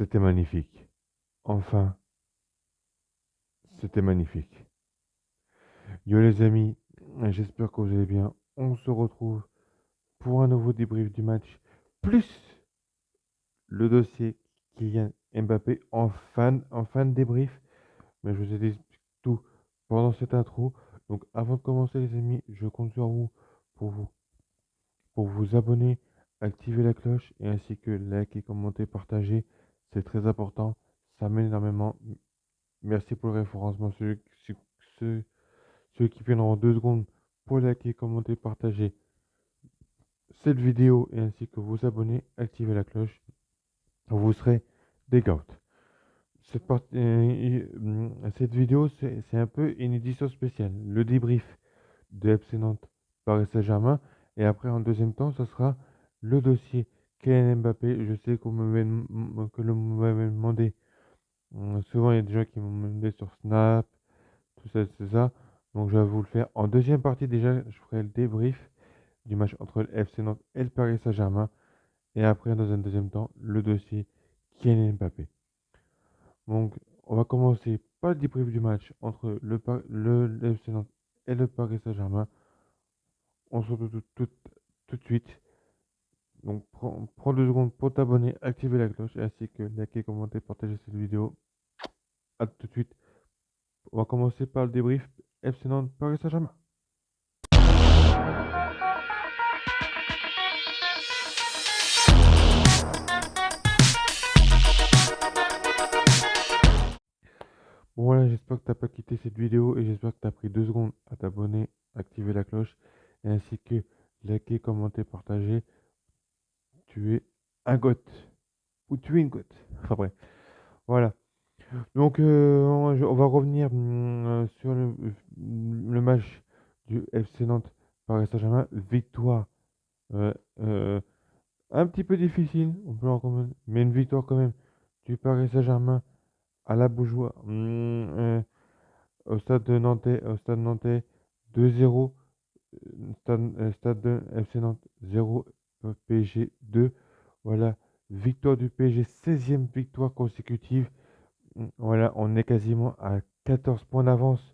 C'était magnifique. Enfin, c'était magnifique. Yo les amis, j'espère que vous allez bien. On se retrouve pour un nouveau débrief du match, plus le dossier Kylian Mbappé en fin de débrief. Mais je vous ai dit tout pendant cette intro. Donc avant de commencer les amis, je compte sur vous pour vous, pour vous abonner, activer la cloche et ainsi que liker, commenter, partager. C'est très important. Ça m'aide énormément. Merci pour le référencement. Ceux, ceux qui viendront en 2 secondes pour liker, commenter, partager cette vidéo et ainsi que vous abonner, activer la cloche, vous serez des gâtes. Cette vidéo, c'est un peu une édition spéciale. Le débrief de FC Nantes Paris Saint-Germain. Et après, en deuxième temps, ce sera le dossier Kylian Mbappé. Je sais que vous m'avez demandé. Souvent, il y a des gens qui m'ont demandé sur Snap, tout ça, c'est ça. Donc, je vais vous le faire. En deuxième partie, déjà, je ferai le débrief du match entre le FC Nantes et le Paris Saint-Germain. Et après, dans un deuxième temps, le dossier Kylian Mbappé. Donc, on va commencer par le débrief du match entre le FC Nantes et le Paris Saint-Germain. On se retrouve tout de suite. Donc, prends 2 secondes pour t'abonner, activer la cloche, ainsi que liker, commenter, partager cette vidéo. À tout de suite. On va commencer par le débrief FC Nantes Paris Saint-Germain. Bon voilà, j'espère que t'as pas quitté cette vidéo et j'espère que tu as pris 2 secondes à t'abonner, activer la cloche, et ainsi que liker, commenter, partager. Tu es un goth. Ou tu es une goth. Enfin bref. Voilà. Donc on va revenir sur le match du FC Nantes Paris Saint-Germain. Victoire euh, euh, un petit peu difficile, on peut en reconnaître, mais une victoire quand même du Paris Saint-Germain à la Beaujoire. Au stade Nantais 2-0, stade de FC Nantes 0, PSG 2. Voilà, victoire du PSG, 16e victoire consécutive. Voilà, on est quasiment à 14 points d'avance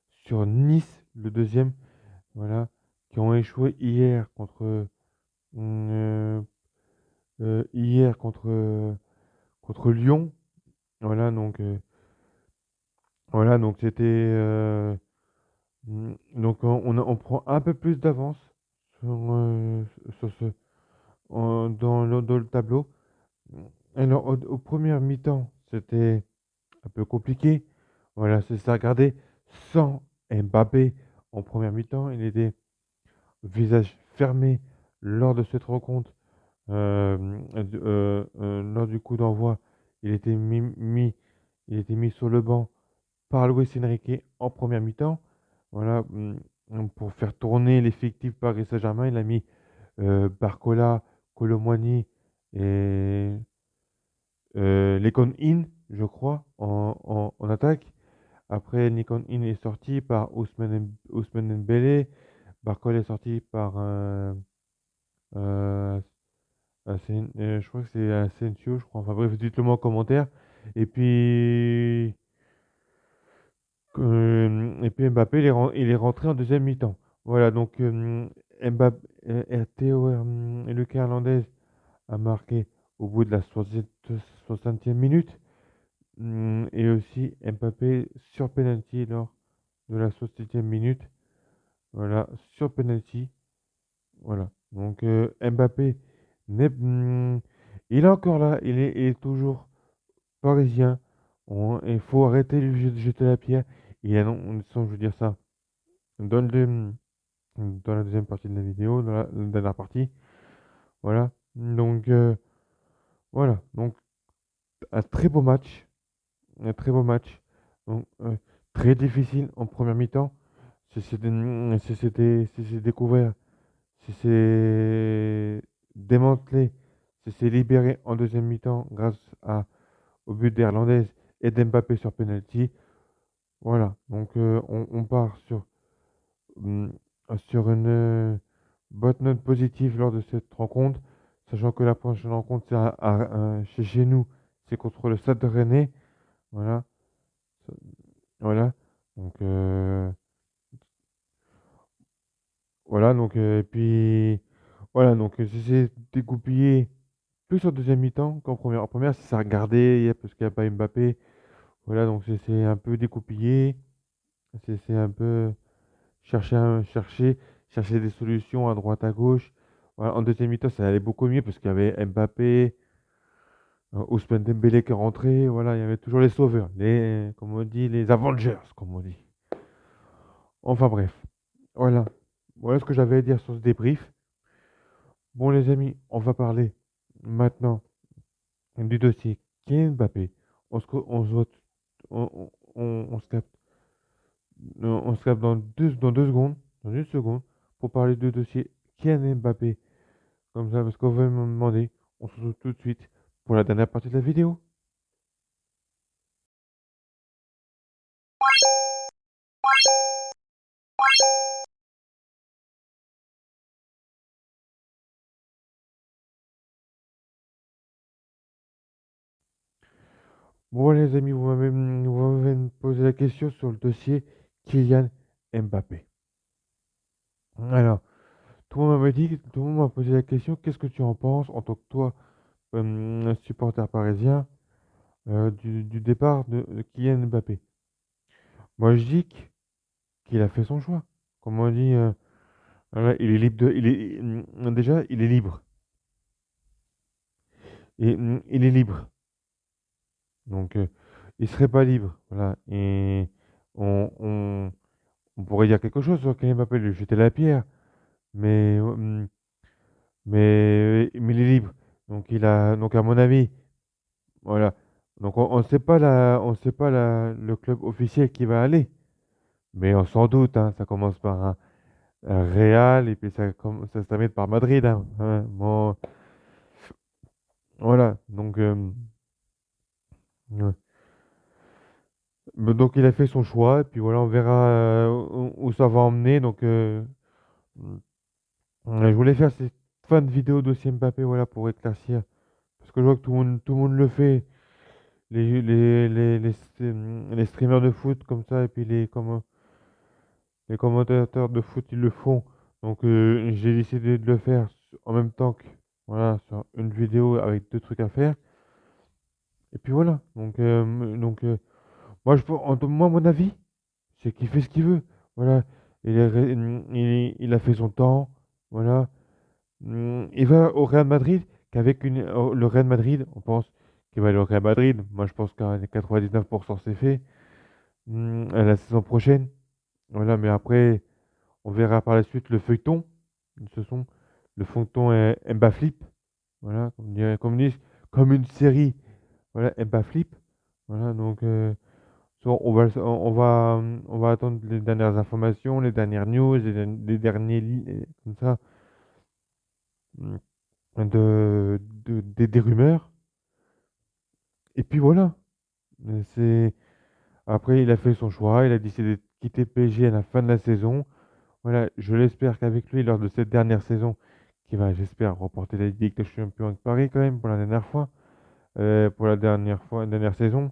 sur Nice, le deuxième. Voilà, qui ont échoué euh, hier contre Lyon. Voilà, donc c'était donc on prend un peu plus d'avance sur, sur ce dans le tableau. Alors au premier mi-temps, c'était un peu compliqué. Voilà, c'est ça. Regardez, sans Mbappé en première mi-temps, il était visage fermé lors de cette rencontre. Lors du coup d'envoi, il était il était mis sur le banc par Luis Enrique en première mi-temps. Voilà, pour faire tourner l'effectif Paris Saint-Germain, il a mis Barcola, Colomwani et Lekon In, je crois, en attaque. Après, Nikon In est sorti par Ousmane Dembélé. Barcola est sorti par euh, je crois que c'est Asensio, je crois. Enfin bref, dites-le moi en commentaire. Et puis, Mbappé, il est rentré en deuxième mi-temps. Voilà, donc Mbappé, Théo Lucas Hernandez a marqué au bout de la 60e minute. Et aussi Mbappé sur penalty lors de la 60e minute. Voilà, sur penalty. Voilà. Donc Mbappé, il est encore là, il est toujours parisien. Il faut arrêter de jeter la pierre. Il a, non, sans je veux dire ça, dans, dans la deuxième partie de la vidéo, dans la dernière partie. Voilà. Donc voilà. Donc un très beau match. Un très beau match. Donc très difficile en première mi-temps. C'est découvert. Si c'est démantelé, si c'est libéré en deuxième mi-temps au but d'Hernandez et d'Mbappé sur penalty. Voilà, donc on part hum, sur une bonne note positive lors de cette rencontre, sachant que la prochaine rencontre c'est chez nous, c'est contre le Stade de Rennais. Voilà. Voilà. Donc, voilà. Donc, et puis, voilà. Donc, c'est dégoupillé plus en deuxième mi-temps qu'en première. En première, c'est ça regardé, parce qu'il n'y a pas Mbappé. Voilà. Donc, c'est un peu découpillé. C'est un peu chercher des solutions à droite, à gauche. Voilà, en deuxième mi-temps, ça allait beaucoup mieux parce qu'il y avait Mbappé, Ousmane Dembélé qui est rentré. Voilà, il y avait toujours les sauveurs, comme on dit, les Avengers, comme on dit. Enfin bref, voilà. Voilà ce que j'avais à dire sur ce débrief. Bon, les amis, on va parler maintenant du dossier Kylian Mbappé. On se voit, on se capte, on se capte dans deux secondes, dans une seconde, pour parler du dossier Kylian Mbappé. Comme ça, parce qu'on va me demander, on se retrouve tout de suite pour la dernière partie de la vidéo. Bon, les amis, vous m'avez posé la question sur le dossier Kylian Mbappé. Alors, tout le monde m'a posé la question, qu'est-ce que tu en penses en tant que toi, supporter parisien, du départ de Kylian Mbappé? Moi, je dis qu'il a fait son choix. Comme on dit, voilà, il est libre déjà, il est libre. Et il est libre. Donc, il serait pas libre. Voilà. Et on, on, on pourrait dire quelque chose sur Kylian Mbappé, lui jeter la pierre. Mais, mais il est libre. Donc à mon avis, voilà. Donc on sait pas le club officiel qui va aller. Mais on s'en doute, hein, ça commence par un Real et puis ça se termine par Madrid. Bon, voilà. Ouais. Donc il a fait son choix, et puis voilà, on verra où ça va emmener. Je voulais faire cette fin de vidéo dossier Mbappé, voilà, pour éclaircir. Parce que je vois que tout le monde le fait. Les streamers de foot comme ça, et puis les commentateurs de foot, ils le font. Donc j'ai décidé de le faire en même temps que, voilà, sur une vidéo avec deux trucs à faire. Et puis voilà. Moi, moi, mon avis, c'est qu'il fait ce qu'il veut. Voilà. Il a fait son temps. Voilà. Il va au Real Madrid, le Real Madrid, on pense qu'il va aller au Real Madrid. Moi, je pense qu'à 99% c'est fait. À la saison prochaine. Voilà, mais après, on verra par la suite le feuilleton. Ce sont le feuilleton Flip. Voilà, comme ils disent, comme une série. Voilà, Flip. Voilà, donc on va attendre les dernières informations, les dernières news, les derniers comme ça, des rumeurs. Et puis voilà. C'est Après, il a fait son choix, il a décidé de quitter le PSG à la fin de la saison. Voilà, je l'espère qu'avec lui, lors de cette dernière saison, qui va, j'espère, remporter la Ligue des Champions avec Paris quand même pour la dernière fois, pour la dernière saison.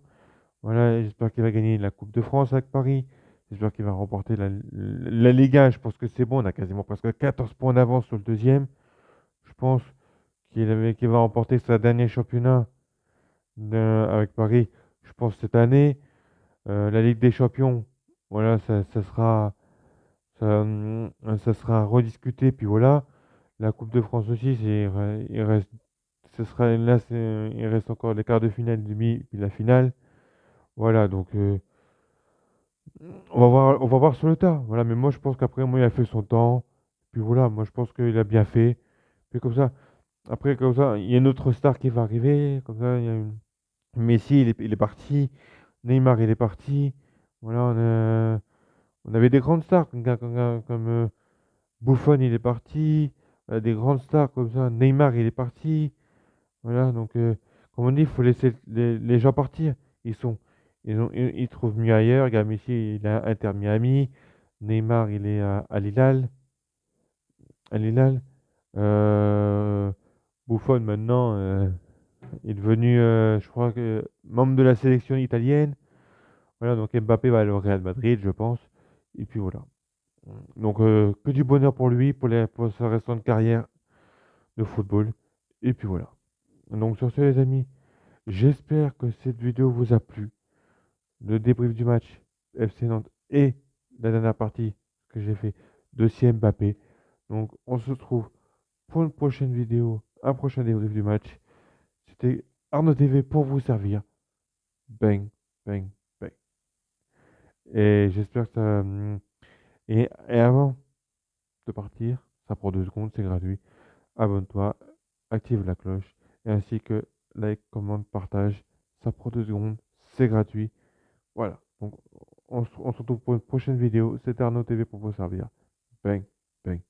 Voilà, j'espère qu'il va gagner la Coupe de France avec Paris. J'espère qu'il va remporter la Ligue 1. Je pense que c'est bon, on a quasiment presque 14 points d'avance sur le deuxième. Je pense qu'il va remporter sa dernier championnat avec Paris. Je pense cette année. La Ligue des Champions, voilà, ça sera rediscuté. Puis voilà, la Coupe de France aussi, il reste, ce sera là, il reste encore les quarts de finale, demi, puis la finale. Voilà, donc on va voir sur le tas. Voilà, mais moi je pense qu'après, moi, il a fait son temps. Puis voilà, moi je pense qu'il a bien fait. Puis comme ça, après, comme ça, il y a une autre star qui va arriver. Comme ça, Messi, il est parti. Neymar, il est parti. Voilà, on avait des grandes stars comme Buffon, il est parti. Des grandes stars comme ça. Neymar, il est parti. Voilà, donc, comme on dit, il faut laisser les gens partir. Ils sont, ils trouvent mieux ailleurs. Regarde, Messi, il est à Inter Miami. Neymar, il est à Lille. À Lille. Euh, Buffon, maintenant, il devenu, je crois que membre de la sélection italienne. Voilà, donc Mbappé va aller au Real Madrid, je pense. Et puis voilà. Donc que du bonheur pour lui, pour sa restante carrière de football. Et puis voilà. Donc sur ce les amis, j'espère que cette vidéo vous a plu. Le débrief du match FC Nantes et la dernière partie que j'ai fait de Mbappé. Donc on se retrouve pour une prochaine vidéo, un prochain débrief du match. C'était Arnaud TV pour vous servir. Bang, bang, bang. Et j'espère que ça. Et avant de partir, ça prend 2 secondes, c'est gratuit. Abonne-toi, active la cloche, et ainsi que like, commande, partage. Ça prend 2 secondes, c'est gratuit. Voilà. Donc on se retrouve pour une prochaine vidéo. C'était Arnaud TV pour vous servir. Bang, bang.